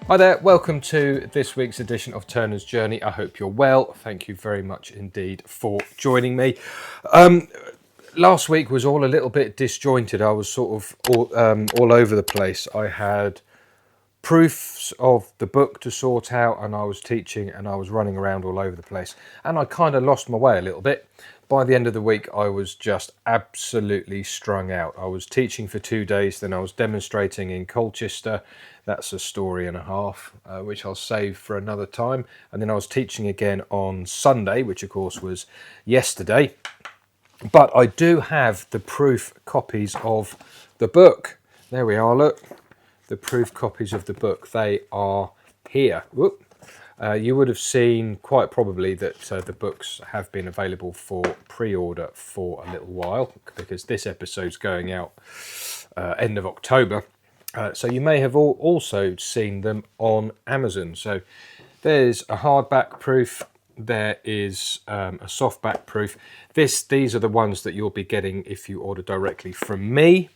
Hi there, welcome to this week's edition of Turner's Journey. I hope you're well. Thank you very much indeed for joining me. Last week was all a little bit disjointed. I was sort of all over the place. I had proofs of the book to sort out, and I was teaching and I was running around all over the place, and I kind of lost my way a little bit. By the end of the week, I was just absolutely strung out. I was teaching for 2 days, then I was demonstrating in Colchester. That's a story and a half, which I'll save for another time. And then I was teaching again on Sunday, which of course was yesterday. But I do have the proof copies of the book. There we are, look. The proof copies of the book. They are here. Whoop. You would have seen quite probably that the books have been available for pre-order for a little while, because this episode's going out end of October. So you may have also seen them on Amazon. So there's a hardback proof. There is a softback proof. These are the ones that you'll be getting if you order directly from me.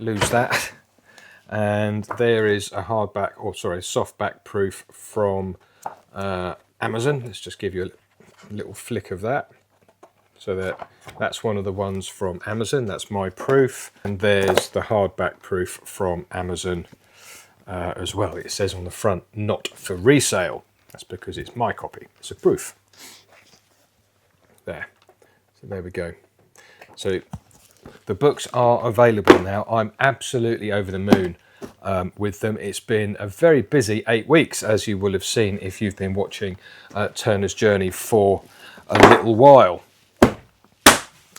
Lose that. And there is a softback proof from Amazon. Let's just give you a little flick of that. So that's one of the ones from Amazon. That's my proof. And there's the hardback proof from Amazon as well. It says on the front, not for resale. That's because it's my copy. It's a proof. There. So there we go. So the books are available now. I'm absolutely over the moon with them. It's been a very busy 8 weeks, as you will have seen if you've been watching Turner's Journey for a little while.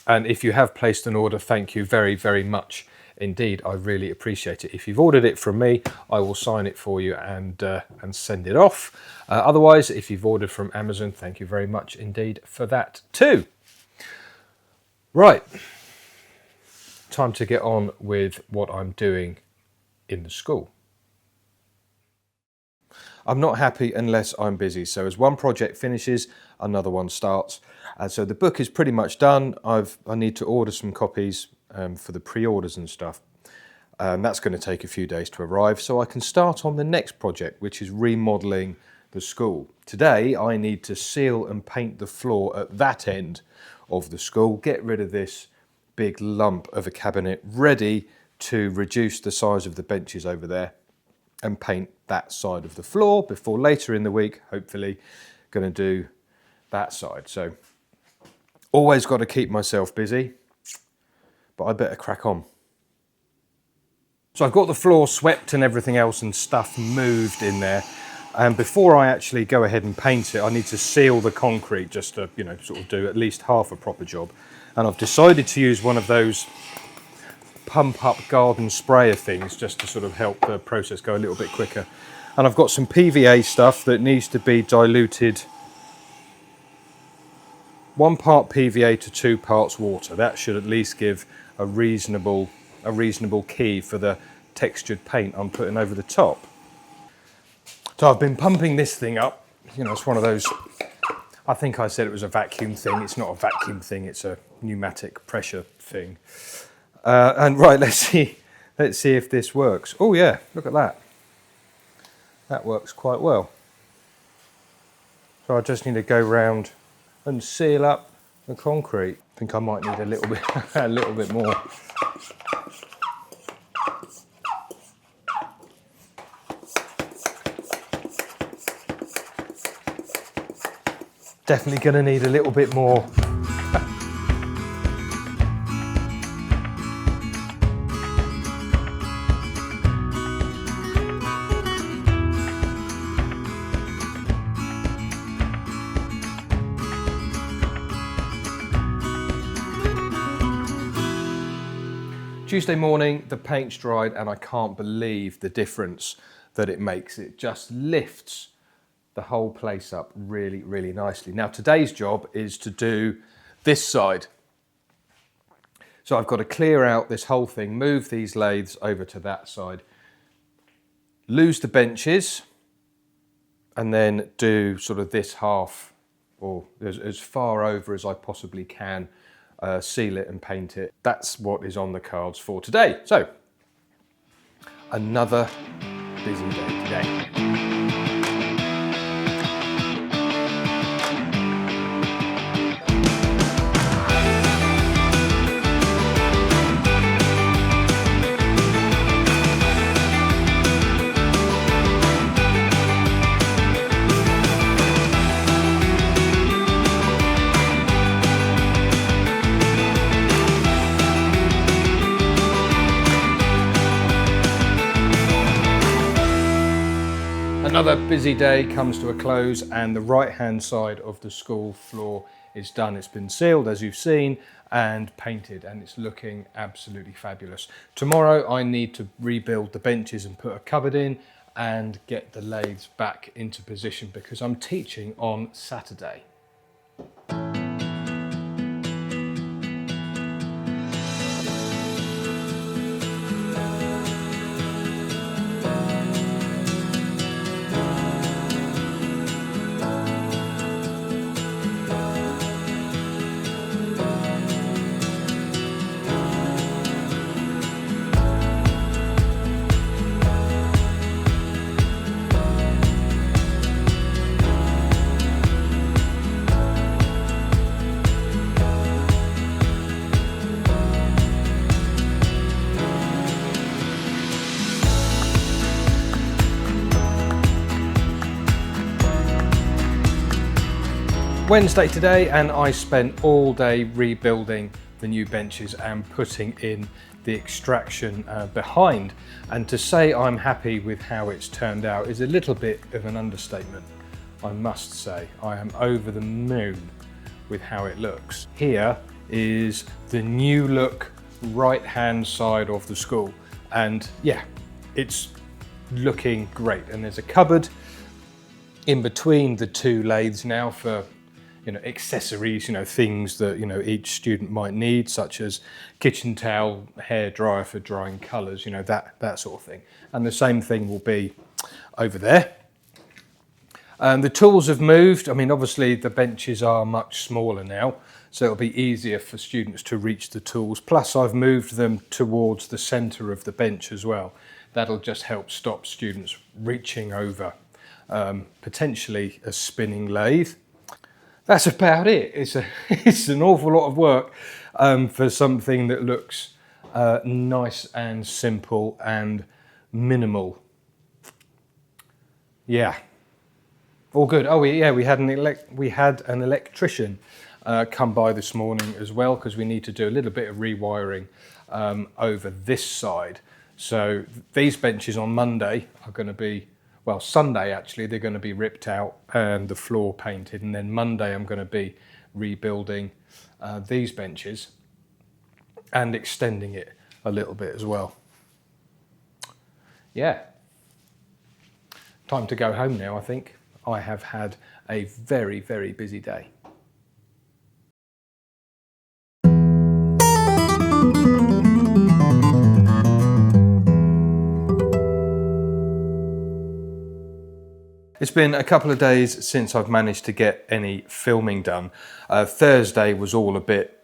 And if you have placed an order, thank you very, very much indeed. I really appreciate it. If you've ordered it from me, I will sign it for you and send it off. Otherwise, if you've ordered from Amazon, thank you very much indeed for that too. Right. Time to get on with what I'm doing in the school. I'm not happy unless I'm busy. So as one project finishes, another one starts. So the book is pretty much done. I need to order some copies for the pre-orders and stuff. That's going to take a few days to arrive. So I can start on the next project, which is remodeling the school. Today, I need to seal and paint the floor at that end of the school, get rid of this big lump of a cabinet, ready to reduce the size of the benches over there and paint that side of the floor before later in the week, hopefully, going to do that side. So always got to keep myself busy, but I better crack on. So I've got the floor swept and everything else and stuff moved in there. And before I actually go ahead and paint it, I need to seal the concrete just to, sort of do at least half a proper job. And I've decided to use one of those pump up garden sprayer things just to sort of help the process go a little bit quicker. And I've got some PVA stuff that needs to be diluted 1 part PVA to 2 parts water. That should at least give a reasonable key for the textured paint I'm putting over the top. So I've been pumping this thing up. It's one of those, I think I said it was a vacuum thing. It's not a vacuum thing, it's a pneumatic pressure thing. And right, let's see if this works. Oh yeah, look at that. That works quite well. So I just need to go round and seal up the concrete. I think I might need a little bit more. Definitely going to need a little bit more. Tuesday morning, the paint's dried and I can't believe the difference that it makes. It just lifts the whole place up really, really nicely. Now today's job is to do this side. So I've got to clear out this whole thing, move these lathes over to that side, lose the benches, and then do sort of this half, or as far over as I possibly can, seal it and paint it. That's what is on the cards for today. So, another busy day today. Another busy day comes to a close and the right hand side of the school floor is done. It's been sealed, as you've seen, and painted, and it's looking absolutely fabulous. Tomorrow I need to rebuild the benches and put a cupboard in and get the lathes back into position because I'm teaching on Saturday. Wednesday today, and I spent all day rebuilding the new benches and putting in the extraction behind. And to say I'm happy with how it's turned out is a little bit of an understatement, I must say. I am over the moon with how it looks. Here is the new look right hand side of the school, and yeah, it's looking great. And there's a cupboard in between the two lathes now for accessories, things that each student might need, such as kitchen towel, hair dryer for drying colours, that sort of thing. And the same thing will be over there. The tools have moved. I mean, obviously the benches are much smaller now, so it'll be easier for students to reach the tools. Plus I've moved them towards the centre of the bench as well. That'll just help stop students reaching over potentially a spinning lathe. That's about it. It's an awful lot of work for something that looks nice and simple and minimal. Yeah, all good. Oh yeah, we had an electrician come by this morning as well, because we need to do a little bit of rewiring over this side. So these benches on Monday are going to be, well, Sunday actually, they're going to be ripped out and the floor painted, and then Monday I'm going to be rebuilding these benches and extending it a little bit as well. Yeah, time to go home now, I think. I have had a very, very busy day. It's been a couple of days since I've managed to get any filming done. Thursday was all a bit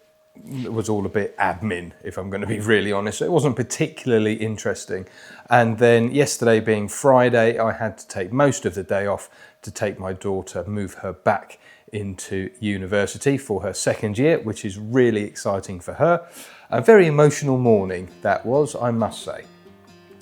admin, if I'm going to be really honest. It wasn't particularly interesting. And then yesterday being Friday, I had to take most of the day off to take my daughter, move her back into university for her second year, which is really exciting for her. A very emotional morning that was, I must say.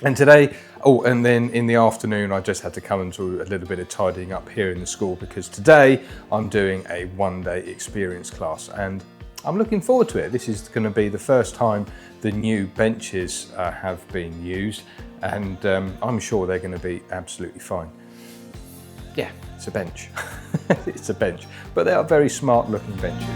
And today, and then in the afternoon, I just had to come and do a little bit of tidying up here in the school, because today I'm doing a one-day experience class and I'm looking forward to it. This is going to be the first time the new benches have been used, and I'm sure they're going to be absolutely fine. Yeah, it's a bench. It's a bench, but they are very smart looking benches.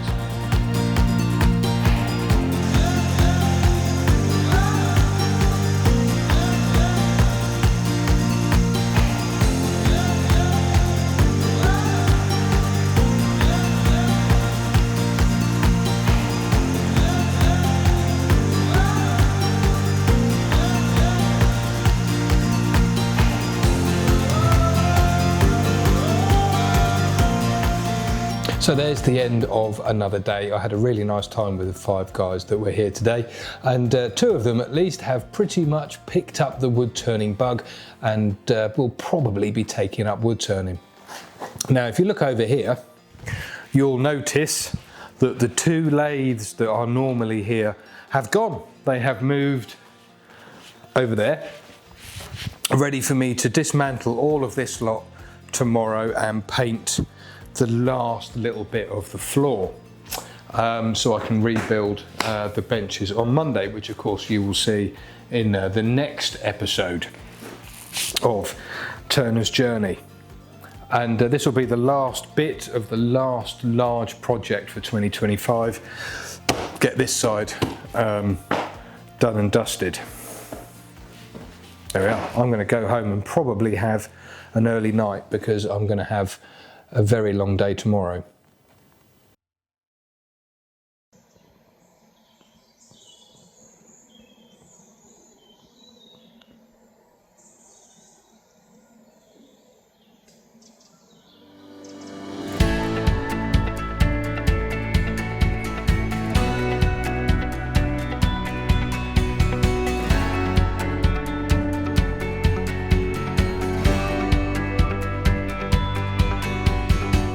So there's the end of another day. I had a really nice time with the 5 guys that were here today, and 2 of them at least have pretty much picked up the wood turning bug and will probably be taking up wood turning. Now if you look over here, you'll notice that the 2 lathes that are normally here have gone. They have moved over there, ready for me to dismantle all of this lot tomorrow and paint the last little bit of the floor, so I can rebuild the benches on Monday, which of course you will see in the next episode of Turner's Journey. And this will be the last bit of the last large project for 2025. Get this side done and dusted. There we are. I'm going to go home and probably have an early night because I'm going to have a very long day tomorrow.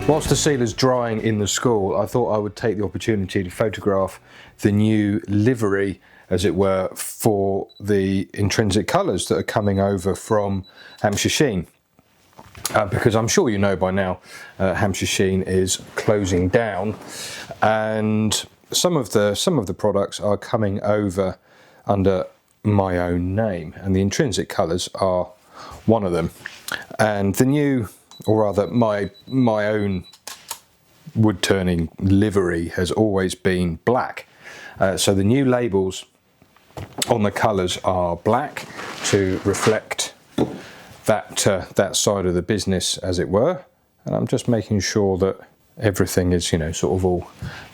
Whilst the sealer's drying in the school, I thought I would take the opportunity to photograph the new livery, as it were, for the intrinsic colours that are coming over from Hampshire Sheen. Because I'm sure you know by now, Hampshire Sheen is closing down, and some of the products are coming over under my own name, and the intrinsic colours are one of them. And the new, or rather my own wood turning livery has always been black. So the new labels on the colours are black to reflect that side of the business, as it were. And I'm just making sure that everything is, you know, sort of all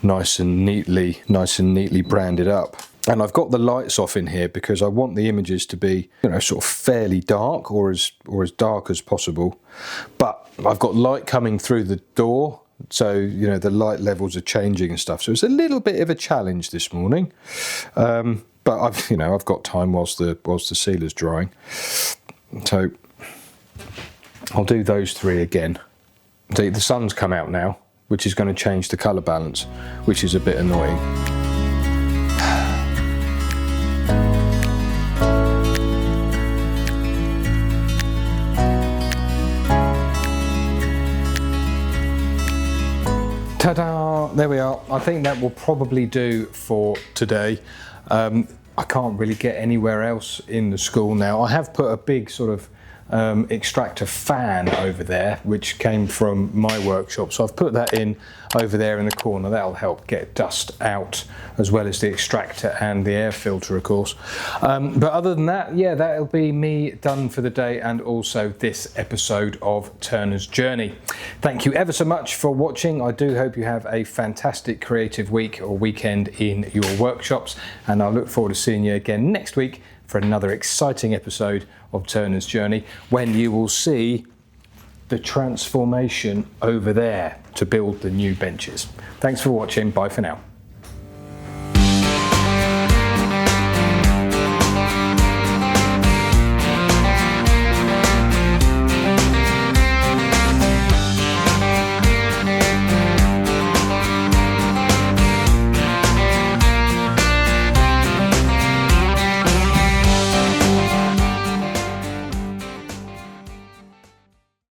nice and neatly branded up. And I've got the lights off in here because I want the images to be, you know, sort of fairly dark, or as dark as possible. But I've got light coming through the door, so, you know, the light levels are changing and stuff. So it's a little bit of a challenge this morning. But I've got time whilst the sealer's drying. So I'll do those 3 again. The sun's come out now, which is going to change the colour balance, which is a bit annoying. Ta-da! There we are. I think that will probably do for today. I can't really get anywhere else in the school now. I have put a big sort of extractor fan over there, which came from my workshop. So I've put that in over there in the corner. That'll help get dust out, as well as the extractor and the air filter, of course. But other than that, yeah, that'll be me done for the day, and also this episode of Turner's Journey. Thank you ever so much for watching. I do hope you have a fantastic creative week or weekend in your workshops, and I look forward to seeing you again next week for another exciting episode of Turner's Journey, when you will see the transformation over there to build the new benches. Thanks for watching. Bye for now.